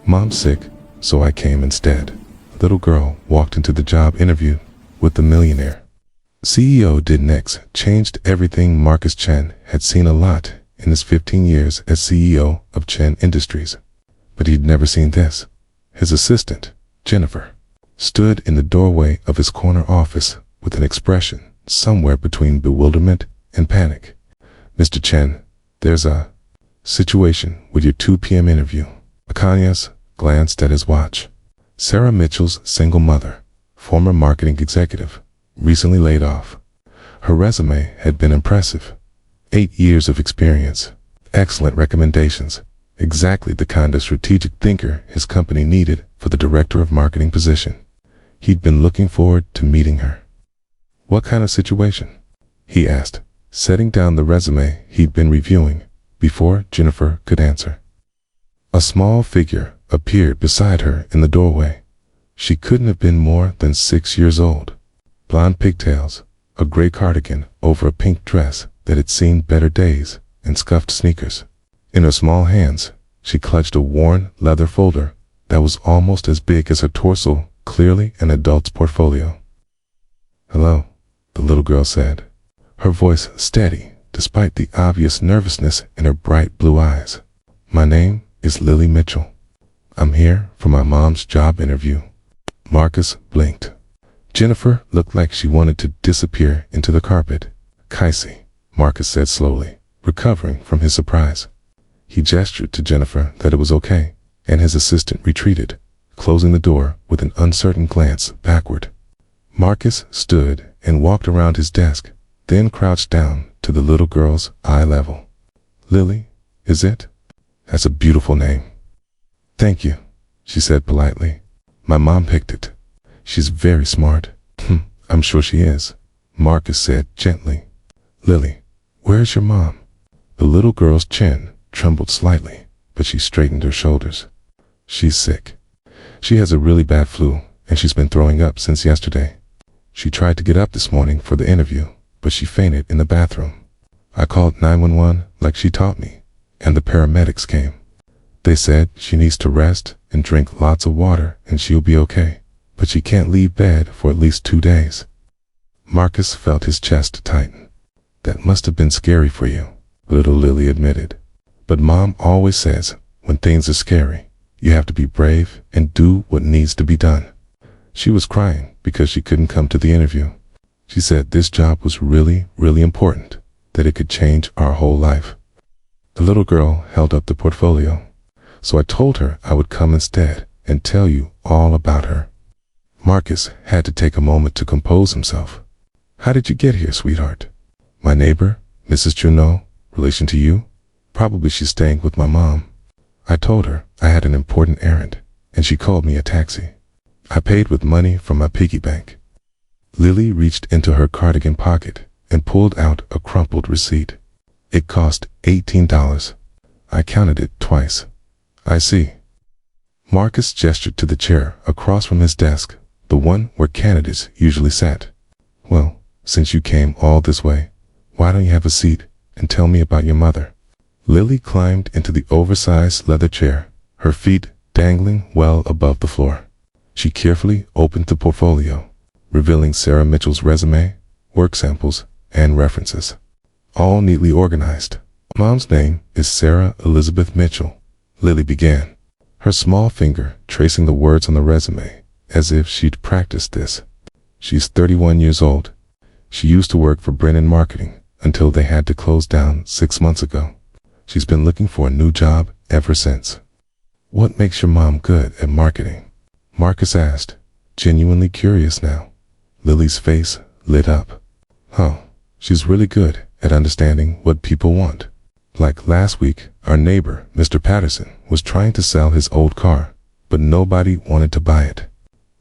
Mom's sick, so I came instead. Little girl walked into the job interview with the Millionaire. CEO did next, changed everything. Marcus Chen had seen a lot in his 15 years as CEO of Chen Industries, but he'd never seen this. His assistant, Jennifer, stood in the doorway of his corner office with an expression somewhere between bewilderment and panic. "Mr. Chen, there's a situation with your 2 p.m. interview." Akanyas glanced at his watch. Sarah Mitchell's single mother, former marketing executive, recently laid off. Her resume had been impressive. 8 years of experience, excellent recommendations, exactly the kind of strategic thinker his company needed for the director of marketing position. He'd been looking forward to meeting her. "What kind of situation?" he asked, setting down the resume he'd been reviewing before Jennifer could answer. A small figure appeared beside her in the doorway. She couldn't have been more than 6 years old. Blonde pigtails, a gray cardigan over a pink dress that had seen better days, and scuffed sneakers. In her small hands, she clutched a worn leather folder that was almost as big as her torso, clearly an adult's portfolio. "Hello," the little girl said, her voice steady despite the obvious nervousness in her bright blue eyes. "My name is Lily Mitchell. I'm here for my mom's job interview." Marcus blinked. Jennifer looked like she wanted to disappear into the carpet. "Kaisi," Marcus said slowly, recovering from his surprise. He gestured to Jennifer that it was okay, and his assistant retreated, closing the door with an uncertain glance backward. Marcus stood and walked around his desk, then crouched down to the little girl's eye level. "Lily, is it? That's a beautiful name." "Thank you," she said politely. "My mom picked it. She's very smart." "I'm sure she is," Marcus said gently. "Lily, where's your mom?" The little girl's chin trembled slightly, but she straightened her shoulders. "She's sick. She has a really bad flu, and she's been throwing up since yesterday. She tried to get up this morning for the interview, but she fainted in the bathroom. I called 911 like she taught me, and the paramedics came. They said she needs to rest and drink lots of water and she'll be okay, but she can't leave bed for at least 2 days." Marcus felt his chest tighten. "That must have been scary for you," little Lily admitted. "But Mom always says when things are scary, you have to be brave and do what needs to be done." She was crying because she couldn't come to the interview. She said this job was really, really important, that it could change our whole life. The little girl held up the portfolio. "So I told her I would come instead and tell you all about her." Marcus had to take a moment to compose himself. "How did you get here, sweetheart?" "My neighbor, Mrs. Junot, relation to you? Probably she's staying with my mom. I told her I had an important errand, and she called me a taxi. I paid with money from my piggy bank." Lily reached into her cardigan pocket and pulled out a crumpled receipt. "It cost $18. I counted it twice." "I see." Marcus gestured to the chair across from his desk, the one where candidates usually sat. "Well, since you came all this way, why don't you have a seat and tell me about your mother?" Lily climbed into the oversized leather chair, her feet dangling well above the floor. She carefully opened the portfolio, revealing Sarah Mitchell's resume, work samples, and references, all neatly organized. "Mom's name is Sarah Elizabeth Mitchell," Lily began, her small finger tracing the words on the resume as if she'd practiced this. "She's 31 years old. She used to work for Brennan Marketing until they had to close down 6 months ago. She's been looking for a new job ever since." "What makes your mom good at marketing?" Marcus asked, genuinely curious now. Lily's face lit up. "Oh, she's really good at understanding what people want. Like last week, our neighbor, Mr. Patterson, was trying to sell his old car, but nobody wanted to buy it.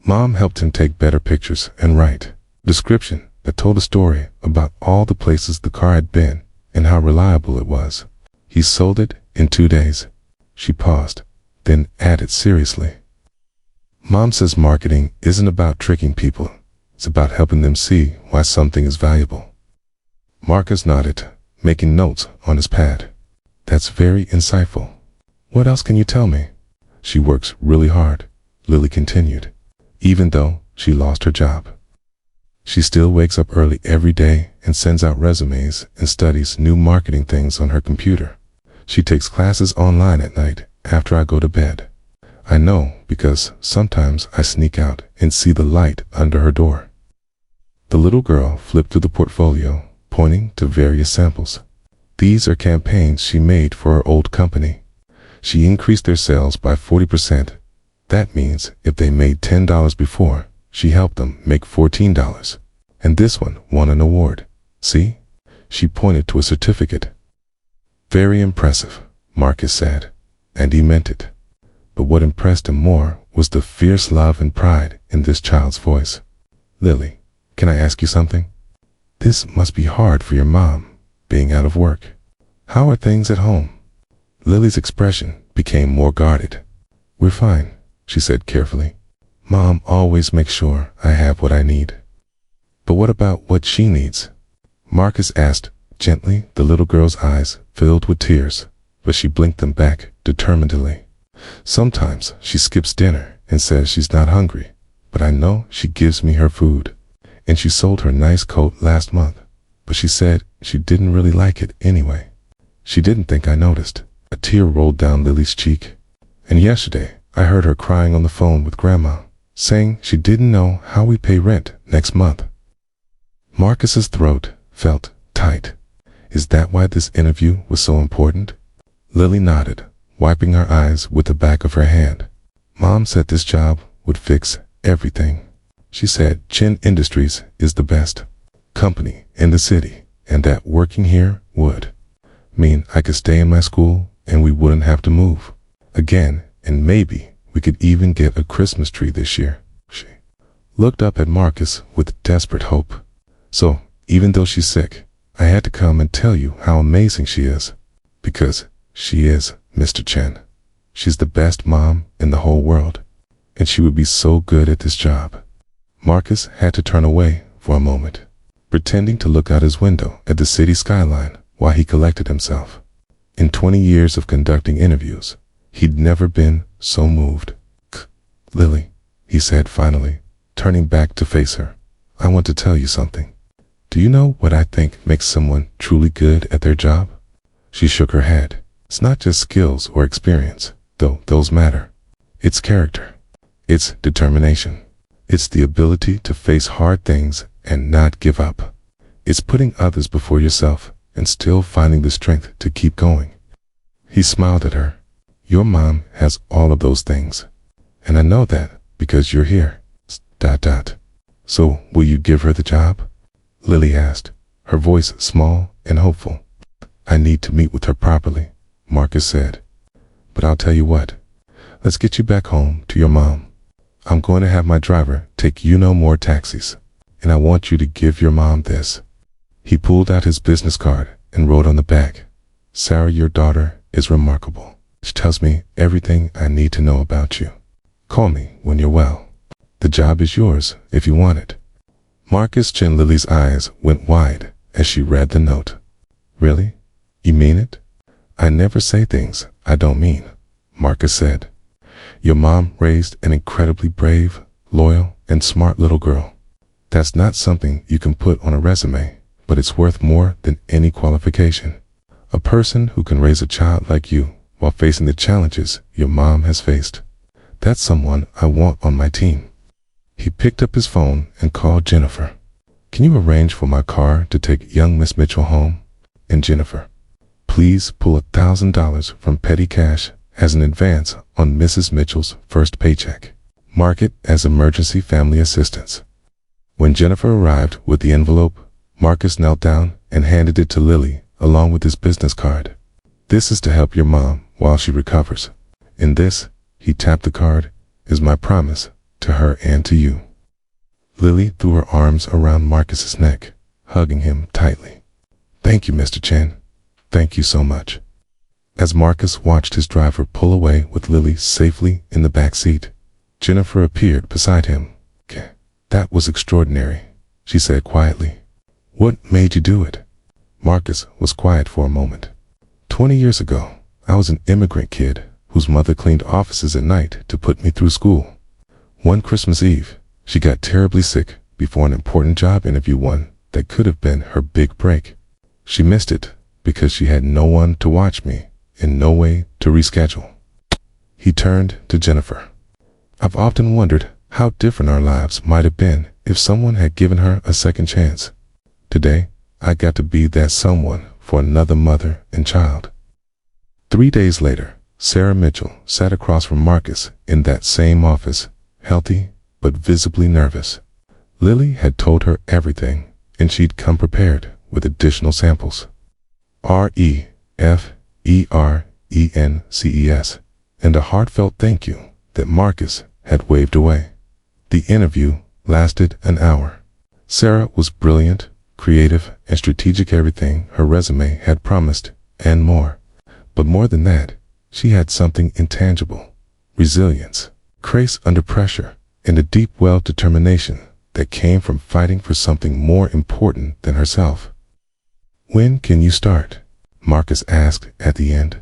Mom helped him take better pictures and write a description that told a story about all the places the car had been and how reliable it was. He sold it in 2 days." She paused, then added seriously, "Mom says marketing isn't about tricking people. It's about helping them see why something is valuable." Marcus nodded, making notes on his pad. "That's very insightful. What else can you tell me?" She works really hard, Lily continued. Even though she lost her job, she still wakes up early every day and sends out resumes and studies new marketing things on her computer. She takes classes online at night after I go to bed. I know because sometimes I sneak out and see the light under her door. The little girl flipped through the portfolio, pointing to various samples. These are campaigns she made for her old company. She increased their sales by 40%. That means if they made $10 before, she helped them make $14. And this one won an award. See? She pointed to a certificate. Very impressive, Marcus said, and he meant it. But what impressed him more was the fierce love and pride in this child's voice. Lily, can I ask you something? This must be hard for your mom, being out of work. How are things at home? Lily's expression became more guarded. We're fine, she said carefully. Mom always makes sure I have what I need. But what about what she needs? Marcus asked gently. The little girl's eyes filled with tears, but she blinked them back determinedly. Sometimes she skips dinner and says she's not hungry, but I know she gives me her food. And she sold her nice coat last month, but she said she didn't really like it anyway. She didn't think I noticed. A tear rolled down Lily's cheek. And yesterday, I heard her crying on the phone with Grandma, saying she didn't know how we pay rent next month. Marcus's throat felt tight. Is that why this interview was so important? Lily nodded, wiping her eyes with the back of her hand. Mom said this job would fix everything. She said Chin Industries is the best company in the city, and that working here would mean I could stay in my school and we wouldn't have to move again, and maybe we could even get a Christmas tree this year. She looked up at Marcus with desperate hope. So, even though she's sick, I had to come and tell you how amazing she is. Because she is, Mr. Chen. She's the best mom in the whole world, and she would be so good at this job. Marcus had to turn away for a moment, pretending to look out his window at the city skyline while he collected himself. In 20 years of conducting interviews, he'd never been so moved. Lily, he said finally, turning back to face her, I want to tell you something. Do you know what I think makes someone truly good at their job? She shook her head. It's not just skills or experience, though those matter. It's character. It's determination. It's the ability to face hard things and not give up. It's putting others before yourself and still finding the strength to keep going. He smiled at her. Your mom has all of those things. And I know that because you're here. ... So, will you give her the job? Lily asked, her voice small and hopeful. I need to meet with her properly, Marcus said. But I'll tell you what. Let's get you back home to your mom. I'm going to have my driver take you no more taxis, and I want you to give your mom this. He pulled out his business card and wrote on the back, Sarah, your daughter is remarkable. She tells me everything I need to know about you. Call me when you're well. The job is yours if you want it. Marcus Chen Lily's eyes went wide as she read the note. Really? You mean it? I never say things I don't mean, Marcus said. Your mom raised an incredibly brave, loyal, and smart little girl. That's not something you can put on a resume, but it's worth more than any qualification. A person who can raise a child like you while facing the challenges your mom has faced. That's someone I want on my team. He picked up his phone and called Jennifer. Can you arrange for my car to take young Miss Mitchell home? And Jennifer, please pull $1,000 from petty cash as an advance on Mrs. Mitchell's first paycheck. Mark it as emergency family assistance. When Jennifer arrived with the envelope, Marcus knelt down and handed it to Lily along with his business card. This is to help your mom while she recovers. And this, he tapped the card, is my promise to her and to you. Lily threw her arms around Marcus's neck, hugging him tightly. Thank you, Mr. Chen. Thank you so much. As Marcus watched his driver pull away with Lily safely in the back seat, Jennifer appeared beside him. That was extraordinary, she said quietly. What made you do it? Marcus was quiet for a moment. 20 years ago, I was an immigrant kid whose mother cleaned offices at night to put me through school. One Christmas Eve, she got terribly sick before an important job interview, one that could have been her big break. She missed it because she had no one to watch me and no way to reschedule. He turned to Jennifer. I've often wondered how different our lives might have been if someone had given her a second chance. Today, I got to be that someone for another mother and child. 3 days later, Sarah Mitchell sat across from Marcus in that same office, healthy but visibly nervous. Lily had told her everything, and she'd come prepared with additional samples. REFERENCES, and a heartfelt thank you that Marcus had waved away. The interview lasted an hour. Sarah was brilliant, creative, and strategic, everything her resume had promised, and more. But more than that, she had something intangible: resilience, grace under pressure, and a deep determination that came from fighting for something more important than herself. When can you start? Marcus asked at the end.